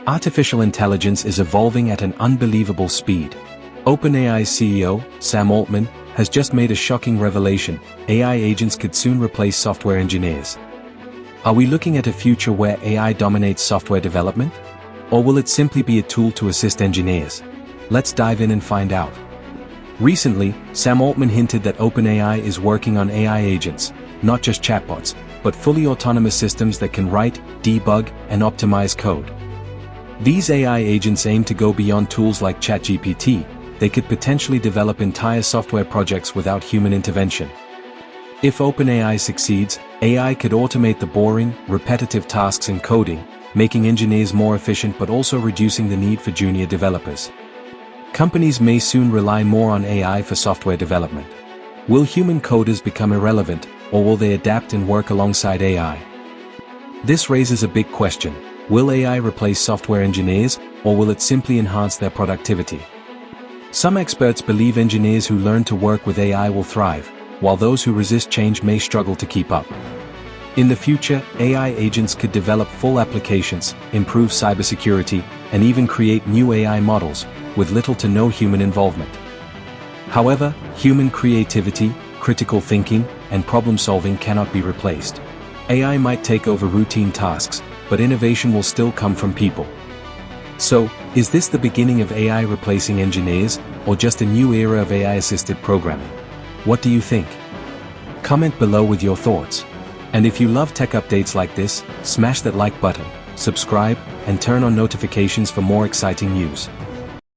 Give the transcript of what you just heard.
Artificial intelligence is evolving at an unbelievable speed. OpenAI's CEO, Sam Altman, has just made a shocking revelation: AI agents could soon replace software engineers. Are we looking at a future where AI dominates software development? Or will it simply be a tool to assist engineers? Let's dive in and find out. Recently, Sam Altman hinted that OpenAI is working on AI agents, not just chatbots, but fully autonomous systems that can write, debug, and optimize code. These AI agents aim to go beyond tools like ChatGPT. They could potentially develop entire software projects without human intervention. If OpenAI succeeds, AI could automate the boring, repetitive tasks in coding, making engineers more efficient but also reducing the need for junior developers. Companies may soon rely more on AI for software development. Will human coders become irrelevant, or will they adapt and work alongside AI? This raises a big question. Will AI replace software engineers, or will it simply enhance their productivity? Some experts believe engineers who learn to work with AI will thrive, while those who resist change may struggle to keep up. In the future, AI agents could develop full applications, improve cybersecurity, and even create new AI models, with little to no human involvement. However, human creativity, critical thinking, and problem-solving cannot be replaced. AI might take over routine tasks, but innovation will still come from people. So, is this the beginning of AI replacing engineers, or just a new era of AI-assisted programming? What do you think? Comment below with your thoughts. And if you love tech updates like this, smash that like button, subscribe, and turn on notifications for more exciting news.